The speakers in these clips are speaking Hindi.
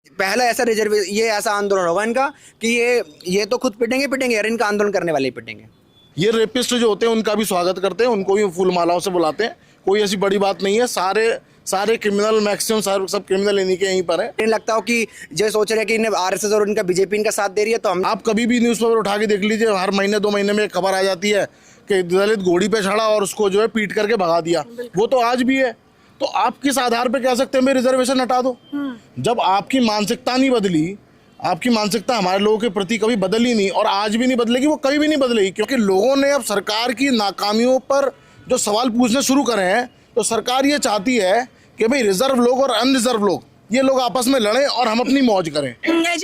पहला ऐसा ये ऐसा आंदोलन होगा इनका कि ये तो खुद पिटेंगे यार, इनका आंदोलन करने वाले ही पिटेंगे। ये रेपिस्ट जो होते हैं उनका भी स्वागत करते हैं, उनको भी फूल मालाओं से बुलाते हैं, कोई ऐसी बड़ी बात नहीं है। सारे क्रिमिनल मैक्सिमम सब क्रिमिनल इन्हीं के यहीं पर है। इन्हें लगता हो कि जो सोच रहे हैं कि इन्हें आरएसएस और इनका बीजेपी इनका साथ दे रही है, तो हम आप कभी भी न्यूज़पेपर उठा के देख लीजिए, हर महीने 2 महीने में एक खबर आ जाती है कि दलित घोड़ी पे चढ़ा और उसको जो है पीट करके भगा दिया। वो तो आज भी है। तो आप किस आधार पे कह सकते हैं मैं रिजर्वेशन हटा दो? जब आपकी मानसिकता नहीं बदली, आपकी मानसिकता हमारे लोगों के प्रति कभी बदली नहीं और आज भी नहीं बदलेगी, वो कभी भी नहीं बदलेगी, क्योंकि लोगों ने अब सरकार की नाकामियों पर जो सवाल पूछने शुरू करे हैं, तो सरकार ये चाहती है कि भाई रिजर्व लोग और अनरिजर्व लोग ये लोग आपस में लड़ें और हम अपनी मौज करें।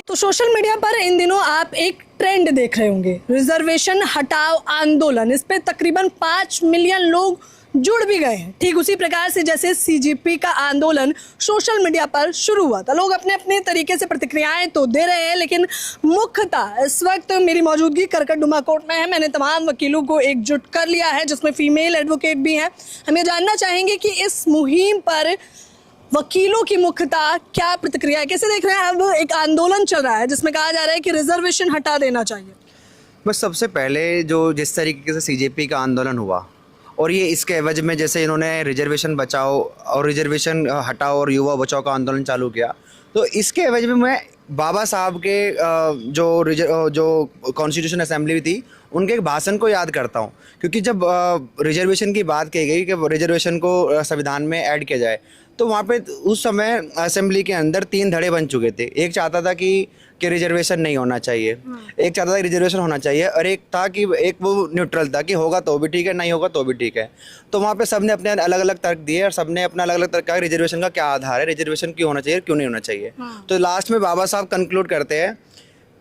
तो सोशल मीडिया पर इन दिनों आप एक ट्रेंड देख रहे होंगे, रिजर्वेशन हटाओ आंदोलन। इस पे तकरीबन 5 मिलियन लोग जुड़ भी गए हैं। ठीक उसी प्रकार से जैसे सीजेपी का आंदोलन सोशल मीडिया पर शुरू हुआ था, लोग अपने अपने तरीके से प्रतिक्रियाएं तो दे रहे हैं, लेकिन मुख्यतः इस वक्त मेरी मौजूदगी करकटडुमा कोर्ट में है। मैंने तमाम वकीलों को एकजुट कर लिया है, जिसमें फीमेल एडवोकेट भी हैं। हम ये जानना चाहेंगे कि इस मुहिम पर वकीलों की मुख्यतः क्या प्रतिक्रिया है, कैसे देख रहे हैं। अब एक आंदोलन चल रहा है जिसमें कहा जा रहा है कि रिजर्वेशन हटा देना चाहिए। बस सबसे पहले जो जिस तरीके से सीजेपी का आंदोलन हुआ और ये इसके एवज में जैसे इन्होंने रिजर्वेशन बचाओ और रिजर्वेशन हटाओ और युवा बचाओ का आंदोलन चालू किया, तो इसके एवज में मैं बाबा साहब के जो कॉन्स्टिट्यूशन असेंबली थी उनके एक भाषण को याद करता हूँ, क्योंकि जब रिजर्वेशन की बात कही गई कि रिजर्वेशन को संविधान में ऐड किया जाए, तो वहाँ पे उस समय असेंबली के अंदर 3 धड़े बन चुके थे। एक चाहता था कि रिजर्वेशन नहीं होना चाहिए, एक चाहता था कि रिजर्वेशन होना चाहिए, और एक था कि एक वो न्यूट्रल था कि होगा तो भी ठीक है, नहीं होगा तो भी ठीक है। तो वहाँ पे सबने अपने अलग अलग तर्क दिए और सबने अपना अलग अलग तर्क कहा रिजर्वेशन का क्या आधार है, रिजर्वेशन क्यों होना चाहिए, क्यों नहीं होना चाहिए। तो लास्ट में बाबा साहब कंक्लूड करते हैं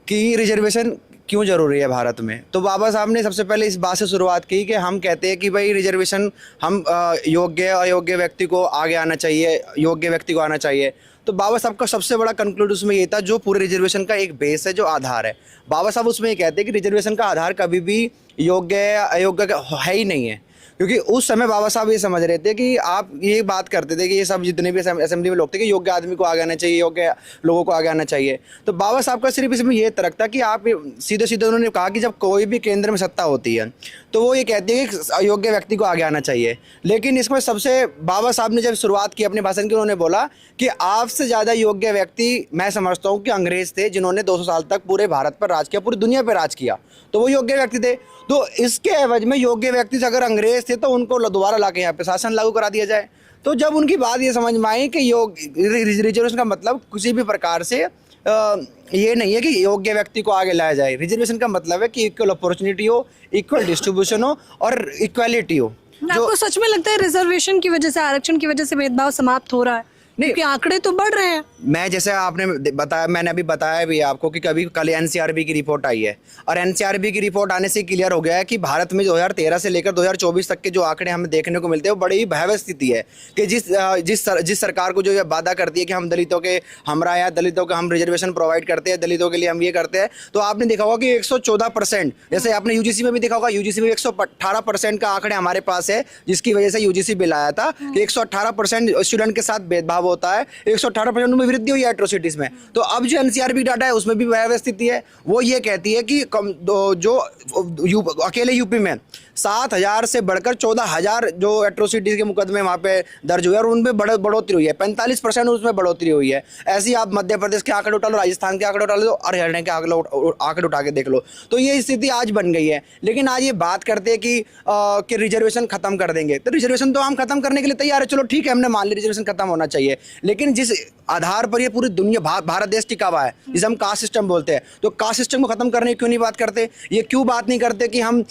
कि रिजर्वेशन क्यों ज़रूरी है भारत में। तो बाबा साहब ने सबसे पहले इस बात से शुरुआत की कि हम कहते हैं कि भाई रिजर्वेशन हम योग्य अयोग्य व्यक्ति को आगे आना चाहिए, योग्य व्यक्ति को आना चाहिए। तो बाबा साहब का सबसे बड़ा कंक्लूड उसमें ये था, जो पूरे रिजर्वेशन का एक बेस है, जो आधार है। बाबा साहब उसमें ये कहते हैं कि रिजर्वेशन का आधार कभी भी योग्य अयोग्य है ही नहीं है, क्योंकि उस समय बाबा साहब ये समझ रहे थे कि आप ये बात करते थे कि ये सब जितने भी असेंबली में लोग थे कि योग्य आदमी को आगे आना चाहिए, योग्य लोगों को आगे आना चाहिए। तो बाबा साहब का सिर्फ इसमें ये तर्क था कि आप सीधे सीधे उन्होंने कहा कि जब कोई भी केंद्र में सत्ता होती है तो वो ये कहते हैं कि अयोग्य व्यक्ति को आगे आना चाहिए। लेकिन इसमें सबसे बाबा साहब ने जब शुरुआत की अपने भाषण की, उन्होंने बोला कि आपसे ज़्यादा योग्य व्यक्ति मैं समझता हूँ कि अंग्रेज़ थे, जिन्होंने 200 साल तक पूरे भारत पर राज किया, पूरी दुनिया पर राज किया, तो वो योग्य व्यक्ति थे। तो इसके एवज में योग्य व्यक्ति से अगर अंग्रेज थे तो उनको दोबारा लाके यहाँ पे शासन लागू करा दिया जाए। तो जब उनकी बात ये समझ में आई कि रिजर्वेशन का मतलब किसी भी प्रकार से ये नहीं है कि योग्य व्यक्ति को आगे लाया जाए। रिजर्वेशन का मतलब है कि इक्वल अपॉर्चुनिटी हो, इक्वल डिस्ट्रीब्यूशन हो और इक्वालिटी हो। आपको सच में लगता है रिजर्वेशन की वजह से, आरक्षण की वजह से भेदभाव समाप्त हो रहा है? नहीं, क्योंकि आंकड़े तो बढ़ रहे हैं। मैं जैसे आपने बताया, मैंने अभी बताया भी आपको कि कल एनसीआरबी की रिपोर्ट आई है, और एनसीआरबी की रिपोर्ट आने से क्लियर हो गया है कि भारत में 2013 से लेकर 2024 तक के जो आंकड़े हमें देखने को मिलते हैं वो बड़ी ही भयावह स्थिति है कि जिस सरकार को जो ये वादा करती है कि हम दलितों के हमरा या दलितों का हम रिजर्वेशन प्रोवाइड करते हैं, दलितों के लिए हम ये करते हैं, तो आपने देखा होगा कि 114%, जैसे आपने यूजीसी में भी देखा होगा, यूजीसी में 118% का आंकड़े हमारे पास है, जिसकी वजह से यूजीसी बिल आया था कि 118% स्टूडेंट के साथ भेदभाव होता है, 118% में वृद्धि हुई है एट्रोसिटीज में। तो अब जो एनसीआरबी डाटा है उसमें भी भयावह स्थिति है। वो ये कहती है कि जो अकेले यूपी में 7,000 से बढ़कर 14,000 जो एट्रोसिटीज के मुकदमे वहाँ पे दर्ज हुए और उनमें बढ़ोतरी हुई है, 45% उसमें बढ़ोतरी हुई है। ऐसे ही आप मध्य प्रदेश के आंकड़े उठा लो, राजस्थान के आंकड़े उठा लो और हरियाणा के आंकड़े उठा के देख लो, तो ये स्थिति आज बन गई है। लेकिन आज ये बात करते हैं कि रिजर्वेशन खत्म कर देंगे, तो रिजर्वेशन तो हम खत्म करने के लिए तैयार है, चलो ठीक है, हमने मान लिया रिजर्वेशन खत्म होना चाहिए, लेकिन जिस आधार पर ये पूरी दुनिया भारत देश टिका हुआ है, जिसे हम कास्ट सिस्टम बोलते हैं, तो कास्ट सिस्टम को खत्म करने की क्यों नहीं बात करते? ये क्यों बात नहीं करते कि हम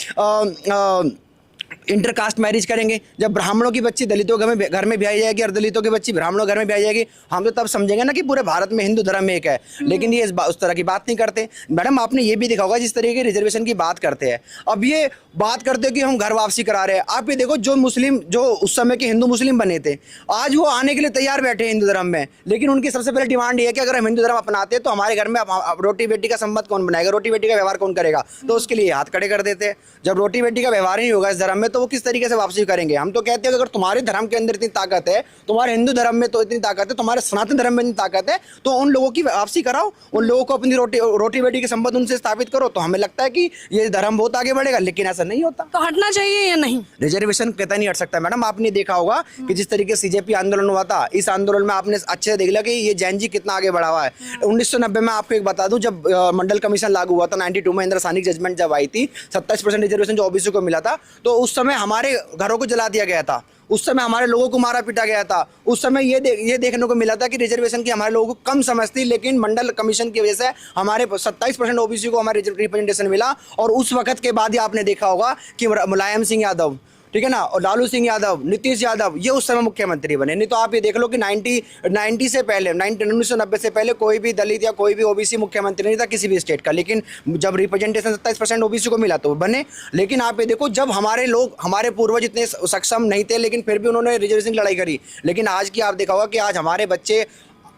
इंटरकास्ट मैरिज करेंगे? जब ब्राह्मणों की बच्ची दलितों घर में ब्याई जाएगी और दलितों की बच्ची ब्राह्मणों घर में ब्याई जाएगी, हम तो तब समझेंगे ना कि पूरे भारत में हिंदू धर्म एक है। लेकिन ये उस तरह की बात नहीं करते। मैडम, आपने ये भी देखा होगा, जिस तरीके की रिजर्वेशन की बात करते हैं, अब ये बात करते हैं कि हम घर वापसी करा रहे हैं। आप ये देखो, जो मुस्लिम, जो उस समय के हिंदू मुस्लिम बने थे, आज वो आने के लिए तैयार बैठे हैं हिंदू धर्म में, लेकिन उनकी सबसे पहले डिमांड ये है कि अगर हम हिंदू धर्म अपनाते हैं तो हमारे घर में रोटी बेटी का संबंध कौन बनाएगा, रोटी बेटी का व्यवहार कौन करेगा? तो उसके लिए हाथ खड़े कर देते हैं। जब रोटी बेटी का व्यवहार ही नहीं होगा इस धर्म धर्म में तो वो किस तरीके से वापसी करेंगे। हम तो कहते हैं कि अगर तुम्हारे धर्म के अंदर इतनी ताकत है, तुम्हारे हिंदू धर्म में तो इतनी ताकत है, तुम्हारे सनातन धर्म में इतनी ताकत है, तो उन लोगों की वापसी कराओ, उन लोगों को अपनी रोटी बेटी के संबंध उनसे स्थापित करो। तो हमें लगता है कि ये धर्म बहुत आगे बढ़ेगा, लेकिन ऐसा नहीं होता। तो हटना चाहिए या नहीं? रिजर्वेशन कहता नहीं हट सकता मैडम। आपने देखा होगा कि जिस तरीके से सीजेपी आंदोलन हुआ था, इस आंदोलन में आपने अच्छे से देख लिया कि ये जैन जी कितना आगे बढ़ा हुआ है। 1990 में आपको एक बता दूं, जब मंडल कमीशन लागू हुआ था 92 में, इंदिरा सानी जजमेंट जब आई थी, 27% रिजर्वेशन जो ओबीसी को मिला था, तो उस समय हमारे घरों को जला दिया गया था, उस समय हमारे लोगों को मारा पीटा गया था। उस समय ये देखने को मिला था कि रिजर्वेशन की हमारे लोगों को कम समझ थी, लेकिन मंडल कमीशन की वजह से हमारे 27% ओबीसी को हमारे रिप्रेजेंटेशन मिला। और उस वक्त के बाद ही आपने देखा होगा कि मुलायम सिंह यादव, ठीक है ना, और लालू सिंह यादव, नीतीश यादव, ये उस समय मुख्यमंत्री बने। नहीं तो आप ये देख लो कि 1990 से पहले, 1990 से पहले कोई भी दलित या कोई भी ओबीसी मुख्यमंत्री नहीं था किसी भी स्टेट का। लेकिन जब रिप्रेजेंटेशन 27% ओबीसी को मिला तो वो बने। लेकिन आप ये देखो, जब हमारे लोग, हमारे पूर्वज इतने सक्षम नहीं थे, लेकिन फिर भी उन्होंने रिजर्वेशन की लड़ाई करी। लेकिन आज की आप देखा होगा कि आज हमारे बच्चे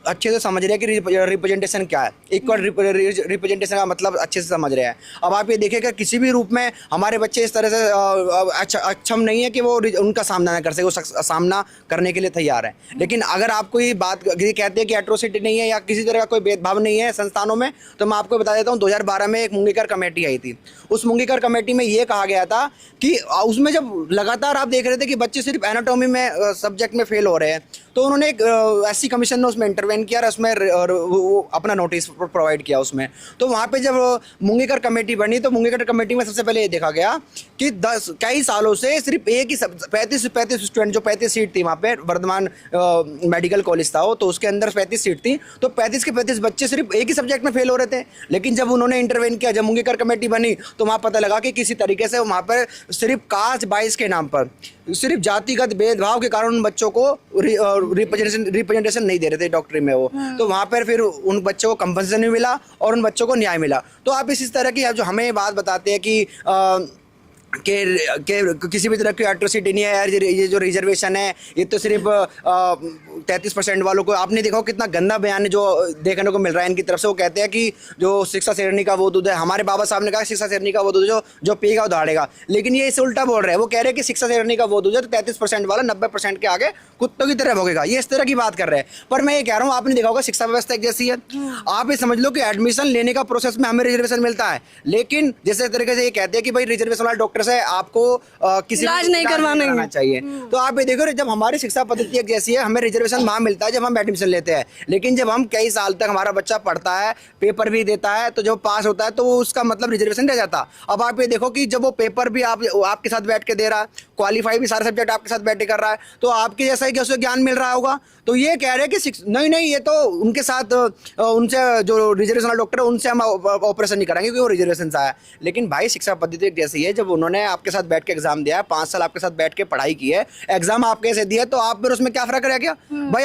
अच्छे से समझ रहे हैं कि रिप्रेजेंटेशन क्या है, इक्वल रिप्रेजेंटेशन का मतलब अच्छे से समझ रहे हैं। अब आप ये देखिएगा किसी भी रूप में हमारे बच्चे इस तरह से अक्षम नहीं है कि वो उनका सामना ना कर सके, वो सामना करने के लिए तैयार है। लेकिन अगर आपको ये बात ये कहते हैं कि एट्रोसिटी नहीं है या किसी तरह का कोई भेदभाव नहीं है संस्थानों में, तो मैं आपको बता देता हूँ 2012 में एक मुंगीकर कमेटी आई थी। उस मुंगीकर कमेटी में ये कहा गया था कि उसमें जब लगातार आप देख रहे थे कि बच्चे सिर्फ एनाटॉमी में सब्जेक्ट में फेल हो रहे हैं, तो उन्होंने एक एससी कमीशन ने उसमें इंटरवेन किया और उसमें वो अपना नोटिस प्रोवाइड किया उसमें। तो वहाँ पे जब मुंगीकर कमेटी बनी, तो मुंगीकर कमेटी में सबसे पहले ये देखा गया कि कई सालों से सिर्फ एक ही 35 स्टूडेंट, जो 35 सीट थी वहाँ पे, वर्धमान मेडिकल कॉलेज था वो, तो उसके अंदर 35 सीट थी, तो 35 के 35 बच्चे सिर्फ एक ही सब्जेक्ट में फेल हो रहे थे। लेकिन जब उन्होंने इंटरवेन किया, जब मुंगीकर कमेटी बनी, तो वहाँ पता लगा कि किसी तरीके से वहाँ पर सिर्फ कास्ट बाइस के नाम पर, सिर्फ जातिगत भेदभाव के कारण उन बच्चों को रिप्रेजेंटेशन नहीं दे रहे थे डॉक्टरी में वो। तो वहाँ पर फिर उन बच्चों को कंपनसेशन भी मिला और उन बच्चों को न्याय मिला। तो आप इस तरह की जो हमें बात बताते हैं कि किसी भी तरह की एट्रोसिटी नहीं है यार, ये जो रिजर्वेशन है ये तो सिर्फ 33% वालों को। आपने देखा कितना गंदा बयान जो देखने को मिल रहा है इनकी तरफ से। वो कहते हैं कि जो शिक्षा शेरनी का वो दूध है, हमारे बाबा साहब ने कहा शिक्षा शेरनी का वो दूध है जो पिएगा वो दहाड़ेगा, लेकिन ये इससे उल्टा बोल रहे हैं। वो कह रहे हैं कि शिक्षा शेरनी का वो दूध है तो 33% वाला 90% के आगे कुत्तों की तरह भोगेगा, ये इस तरह की बात कर रहे हैं। पर मैं ये कह रहा हूँ, आपने देखा होगा शिक्षा व्यवस्था एक जैसी है। आप ये समझ लो कि एडमिशन लेने का प्रोसेस में हमें रिजर्वेशन मिलता है, लेकिन जैसे तरीके से ये कहते हैं कि भाई रिजर्वेशन वाले डॉक्टर से आपको किसी इलाज नहीं करवाना चाहिए। तो आप ये देखो, जब हमारी शिक्षा पद्धति एक जैसी है, हमें रिजर्वेशन वहां मिलता है जब हम एडमिशन लेते हैं। लेकिन जब हम कई साल तक हमारा बच्चा पढ़ता है, पेपर भी देता है, तो जब पास होता है तो उसका मतलब रिजर्वेशन रह जाता। अब आप ये देखो कि जब वो पेपर भी आपके साथ बैठ के दे रहा है, क्वालिफाई भी सारे सब्जेक्ट आपके साथ बैठ के कर रहा है, तो आपके जैसा ही कि उसे ज्ञान मिल रहा होगा। तो ये कह रहे हैं कि नहीं ये तो उनके साथ, उनसे जो रिजर्वेशन वाला डॉक्टर है उनसे हम ऑपरेशन नहीं कराएंगे क्योंकि वो रिजर्वेशन से आया। लेकिन भाई शिक्षा पद्धति जैसी है, जब उन्होंने आपके साथ बैठ के एग्जाम दिया है, 5 साल आपके साथ बैठ के पढ़ाई की है, एग्जाम आपके से दिया, तो आप फिर उसमें क्या फर्क रह गया भाई?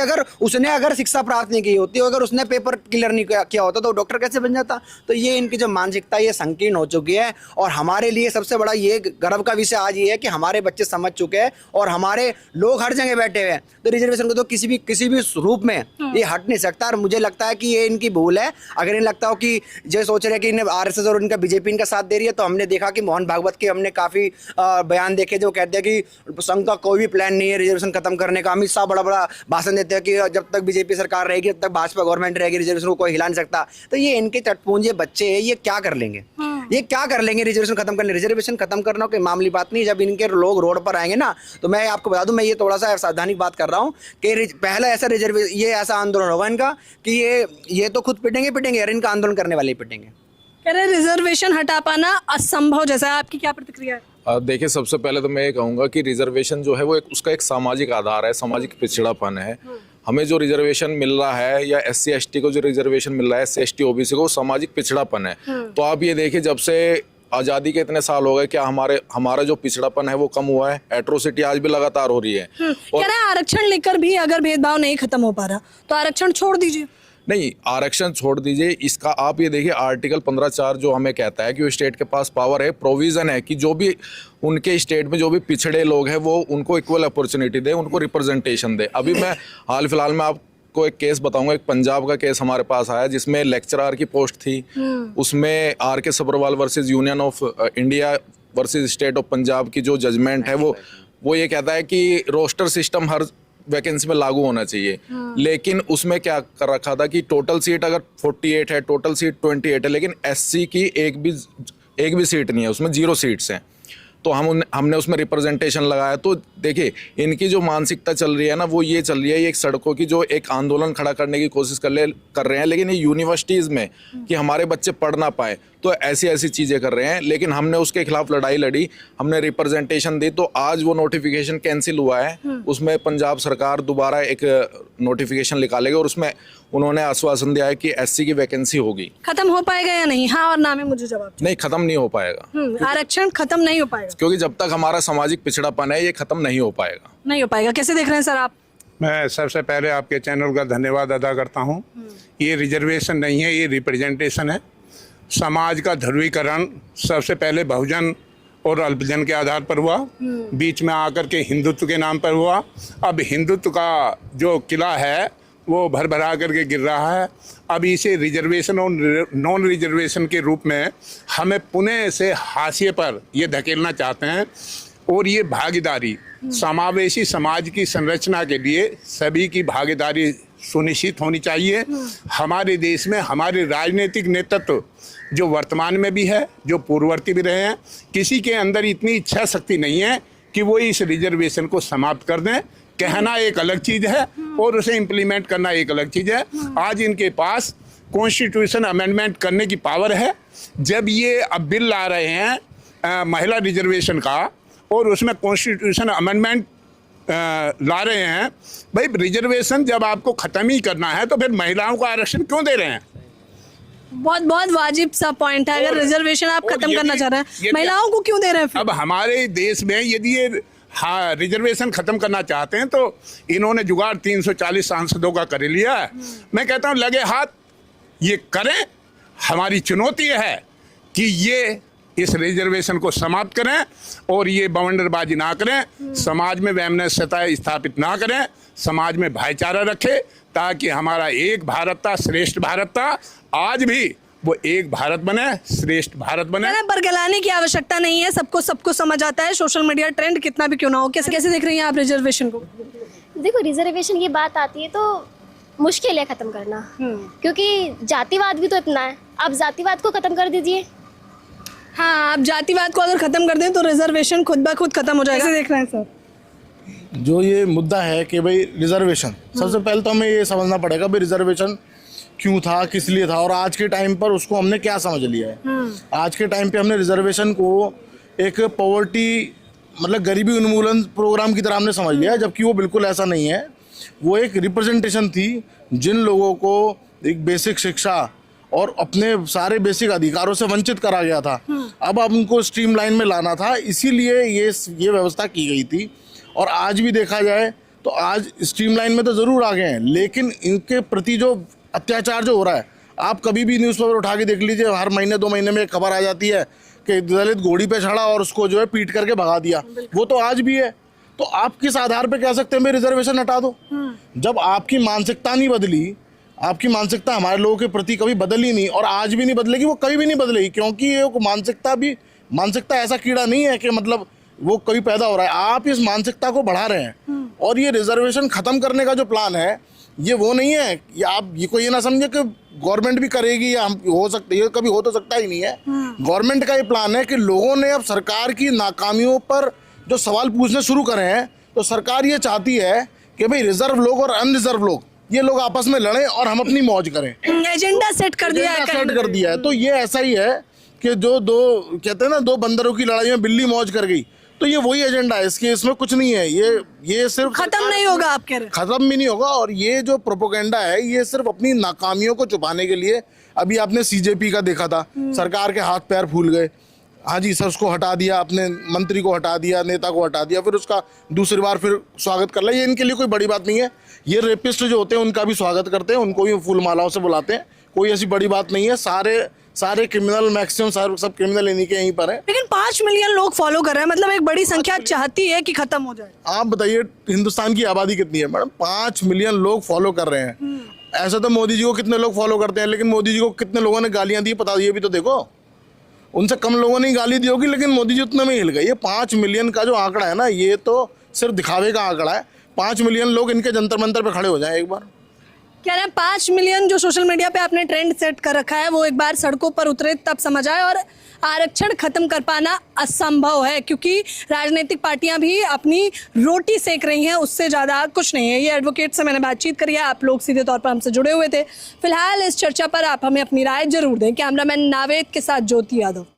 अगर शिक्षा प्राप्त नहीं की होती, अगर उसने पेपर क्लियर नहीं किया होता तो डॉक्टर कैसे बन जाता? तो ये इनकी जो मानसिकता ये संकीर्ण हो चुकी है। और हमारे लिए सबसे बड़ा ये गर्व का विषय आज ये है कि हमारे बच्चे समझ चुके हैं और हमारे लोग हर जगह बैठे हुए हैं। तो रिजर्वेशन को तो किसी भी रूप में ये हट नहीं सकता। और मुझे लगता है कि ये इनकी भूल है। अगर इन्हें लगता हो कि जो सोच रहे हैं कि इन्हें आरएसएस और इनका बीजेपी इनका साथ दे रही है, तो हमने देखा कि मोहन भागवत के हमने काफी बयान देखे जो कहते हैं कि संघ का कोई भी प्लान नहीं है रिजर्वेशन खत्म करने का। अमित शाह बड़ा भाषण देते हैं कि जब तक बीजेपी सरकार रहेगी तब तक भाजपा गवर्नमेंट रहेगी, रिजर्वेशन को कोई हिला नहीं सकता। तो ये इनके चटपूंजे बच्चे हैं, ये क्या कर लेंगे? ये क्या कर लेंगे रिजर्वेशन खत्म करने? रिजर्वेशन खत्म करना कोई मामूली बात नहीं। जब इनके लोग रोड पर आएंगे ना, तो मैं आपको बता दूं, मैं ये थोड़ा सा सावधानी बात कर रहा हूँ कि पहला ऐसा आंदोलन होगा इनका कि ये तो खुद पिटेंगे और इनका आंदोलन करने वाले ही पिटेंगे। कह रहे रिजर्वेशन हटा पाना असंभव जैसा है। आपकी क्या प्रतिक्रिया है? देखिए, सबसे पहले तो मैं ये कहूँगा कि रिजर्वेशन जो है वो उसका एक सामाजिक आधार है, सामाजिक पिछड़ापन है। हमें जो रिजर्वेशन मिल रहा है या SC ST को जो रिजर्वेशन मिल रहा है, SC ST OBC को, सामाजिक पिछड़ापन है। तो आप ये देखिए, जब से आज़ादी के इतने साल हो गए, क्या हमारा जो पिछड़ापन है वो कम हुआ है? एट्रोसिटी आज भी लगातार हो रही है। कह रहे हैं आरक्षण लेकर भी अगर भेदभाव नहीं खत्म हो पा रहा तो आरक्षण छोड़ दीजिए। नहीं, आरक्षण छोड़ दीजिए, इसका आप ये देखिए आर्टिकल 15(4) जो हमें कहता है कि वो स्टेट के पास पावर है, प्रोविज़न है कि जो भी उनके स्टेट में जो भी पिछड़े लोग हैं वो उनको इक्वल अपॉर्चुनिटी दे, उनको रिप्रेजेंटेशन दे। अभी मैं हाल फिलहाल में आपको एक केस बताऊंगा। एक पंजाब का केस हमारे पास आया जिसमें लेक्चरार की पोस्ट थी, उसमें RK Sabharwal versus union of India versus state of Punjab की जो जजमेंट है वो ये कहता है कि रोस्टर सिस्टम हर वैकेंसी में लागू होना चाहिए। लेकिन उसमें क्या कर रखा था कि टोटल सीट अगर 48 है, टोटल सीट 28 है, लेकिन एससी की एक भी सीट नहीं है, उसमें 0 सीट्स हैं। तो हमने उसमें रिप्रेजेंटेशन लगाया। तो देखिए, इनकी जो मानसिकता चल रही है ना, वो ये चल रही है, ये एक सड़कों की जो एक आंदोलन खड़ा करने की कोशिश कर रहे हैं, लेकिन ये यूनिवर्सिटीज़ में कि हमारे बच्चे पढ़ ना पाए, तो ऐसी चीज़ें कर रहे हैं। लेकिन हमने उसके खिलाफ लड़ाई लड़ी, हमने रिप्रेजेंटेशन दी, तो आज वो नोटिफिकेशन कैंसिल हुआ है। उसमें पंजाब सरकार दोबारा एक नोटिफिकेशन निकालेगी और उसमें उन्होंने आश्वासन दिया है कि एससी की वैकेंसी होगी। खत्म हो पाएगा या नहीं? हाँ और ना में मुझे जवाब। नहीं, खत्म नहीं हो पाएगा। आरक्षण खत्म नहीं हो पाएगा क्योंकि जब तक हमारा सामाजिक पिछड़ापन है, ये खत्म नहीं हो पाएगा। नहीं हो पाएगा। कैसे देख रहे हैं सर आप? मैं सबसे पहले आपके चैनल का धन्यवाद अदा करता हूं। ये रिजर्वेशन नहीं है, ये रिप्रेजेंटेशन है। समाज का ध्रुवीकरण सबसे पहले बहुजन और अल्पजन के आधार पर हुआ, बीच में आकर के हिंदुत्व के नाम पर हुआ। अब हिंदुत्व का जो किला है वो भरा करके गिर रहा है। अब इसे रिजर्वेशन और नॉन रिजर्वेशन के रूप में हमें पुणे से हाशिए पर ये धकेलना चाहते हैं। और ये भागीदारी, समावेशी समाज की संरचना के लिए सभी की भागीदारी सुनिश्चित होनी चाहिए। हमारे देश में हमारे राजनीतिक नेतृत्व जो वर्तमान में भी है, जो पूर्ववर्ती भी रहे हैं, किसी के अंदर इतनी इच्छा शक्ति नहीं है कि वो इस रिजर्वेशन को समाप्त कर दें। कहना एक अलग चीज़ है और उसे इम्प्लीमेंट करना एक अलग चीज़ है। आज इनके पास कॉन्स्टिट्यूशन अमेंडमेंट करने की पावर है। जब ये अब बिल ला रहे हैं महिला रिजर्वेशन का और उसमें कॉन्स्टिट्यूशन अमेंडमेंट ला रहे हैं, भाई रिजर्वेशन जब आपको ख़त्म ही करना है तो फिर महिलाओं को आरक्षण क्यों दे रहे हैं? बहुत बहुत वाजिब सा पॉइंट है। अगर रिजर्वेशन आप खत्म करना चाह रहे हैं, महिलाओं को क्यों दे रहे हैं फिर? अब हमारे देश में यदि ये रिजर्वेशन खत्म करना चाहते हैं तो इन्होंने जुगाड़ 340 सांसदों का कर लिया है। मैं कहता हूँ लगे हाथ ये करें। हमारी चुनौती है कि ये इस रिजर्वेशन को समाप्त करें और ये बवंडरबाजी ना करें, समाज में वैमनस्यता स्थापित ना करें, समाज में भाईचारा रखें, ताकि हमारा एक भारत था, श्रेष्ठ भारत था, आज भी वो एक भारत बने, श्रेष्ठ भारत बने। बरगलाने की आवश्यकता नहीं है, सबको समझ आता है। सोशल मीडिया ट्रेंड कितना भी क्यों ना हो। कैसे देख रही हैं आप रिजर्वेशन को? देखो, रिजर्वेशन की बात आती है तो मुश्किल है खत्म करना, क्योंकि जातिवाद भी तो इतना है। आप जातिवाद को खत्म कर दीजिए। हाँ, आप जातिवाद को अगर खत्म कर दें तो रिजर्वेशन खुद ब खुद खत्म हो जाएगा। कैसे देख रहे हैं सर? जो ये मुद्दा है कि भाई रिजर्वेशन, सबसे पहले तो हमें ये समझना पड़ेगा भाई रिजर्वेशन क्यों था, किस लिए था और आज के टाइम पर उसको हमने क्या समझ लिया है। आज के टाइम पे हमने रिजर्वेशन को एक पॉवर्टी मतलब गरीबी उन्मूलन प्रोग्राम की तरह हमने समझ लिया है, जबकि वो बिल्कुल ऐसा नहीं है। वो एक रिप्रेजेंटेशन थी जिन लोगों को एक बेसिक शिक्षा और अपने सारे बेसिक अधिकारों से वंचित करा गया था। अब उनको स्ट्रीमलाइन में लाना था, इसीलिए ये व्यवस्था की गई थी। और आज भी देखा जाए तो आज स्ट्रीमलाइन में तो ज़रूर आ गए हैं, लेकिन इनके प्रति जो अत्याचार जो हो रहा है, आप कभी भी न्यूज़पेपर उठा के देख लीजिए, हर महीने 2 महीने में एक खबर आ जाती है कि दलित घोड़ी पे चढ़ा और उसको जो है पीट करके भगा दिया। वो तो आज भी है। तो आप किस आधार पे कह सकते हैं भाई रिजर्वेशन हटा दो? जब आपकी मानसिकता नहीं बदली, आपकी मानसिकता हमारे लोगों के प्रति कभी बदली नहीं और आज भी नहीं बदलेगी, वो कभी भी नहीं बदलेगी, क्योंकि ये मानसिकता ऐसा कीड़ा नहीं है कि मतलब वो कभी पैदा हो रहा है। आप इस मानसिकता को बढ़ा रहे हैं और ये रिजर्वेशन खत्म करने का जो प्लान है ये वो नहीं है। ये आप ये ना समझे कि गवर्नमेंट भी करेगी या हम हो सकता है, ये कभी हो तो सकता ही नहीं है। गवर्नमेंट का ये प्लान है कि लोगों ने अब सरकार की नाकामियों पर जो सवाल पूछने शुरू करे हैं, तो सरकार ये चाहती है कि भाई रिजर्व लोग और अनरिजर्व लोग ये लोग आपस में लड़ें और हम अपनी मौज करें। एजेंडा सेट कर दिया है। तो ये ऐसा ही है कि जो दो कहते हैं ना, 2 बंदरों की लड़ाई में बिल्ली मौज कर गई, तो ये वही एजेंडा है। इसमें कुछ नहीं है। ये सिर्फ खत्म नहीं होगा, आप कह रहे हैं? खत्म भी नहीं होगा। और ये जो प्रोपोगेंडा है ये सिर्फ अपनी नाकामियों को छुपाने के लिए। अभी आपने सीजेपी का देखा था, सरकार के हाथ पैर फूल गए। हाँ जी सर, उसको हटा दिया, अपने मंत्री को हटा दिया, नेता को हटा दिया, फिर उसका दूसरी बार फिर स्वागत कर लिया। ये इनके लिए कोई बड़ी बात नहीं है। ये रेपिस्ट जो होते हैं उनका भी स्वागत करते हैं, उनको भी फूल मालाओं से बुलाते हैं। कोई ऐसी बड़ी बात नहीं है। सारे क्रिमिनल मैक्सिमम सब क्रिमिनल इन्हीं के यहीं पर है। लेकिन 5 मिलियन लोग फॉलो कर रहे हैं, मतलब एक बड़ी संख्या चाहती है कि खत्म हो जाए। आप बताइए हिंदुस्तान की आबादी कितनी है मैडम? 5 मिलियन लोग फॉलो कर रहे हैं। ऐसा तो मोदी जी को कितने लोग फॉलो करते हैं, लेकिन मोदी जी को कितने लोगों ने गालियां दी पता, ये भी तो देखो। उनसे कम लोगों ने गाली दी होगी, लेकिन मोदी जी उतने में हिल गए। ये 5 मिलियन का जो आंकड़ा है ना, ये तो सिर्फ दिखावे का आंकड़ा है। 5 मिलियन लोग इनके जंतर मंतर पे खड़े हो जाएं एक बार। कह रहे हैं 5 मिलियन जो सोशल मीडिया पे आपने ट्रेंड सेट कर रखा है वो एक बार सड़कों पर उतरे तब समझ आए, और आरक्षण खत्म कर पाना असंभव है क्योंकि राजनीतिक पार्टियां भी अपनी रोटी सेक रही हैं, उससे ज़्यादा कुछ नहीं है। ये एडवोकेट से मैंने बातचीत करी है, आप लोग सीधे तौर पर हमसे जुड़े हुए थे। फिलहाल इस चर्चा पर आप हमें अपनी राय जरूर दें। कैमरामैन नावेद के साथ ज्योति यादव।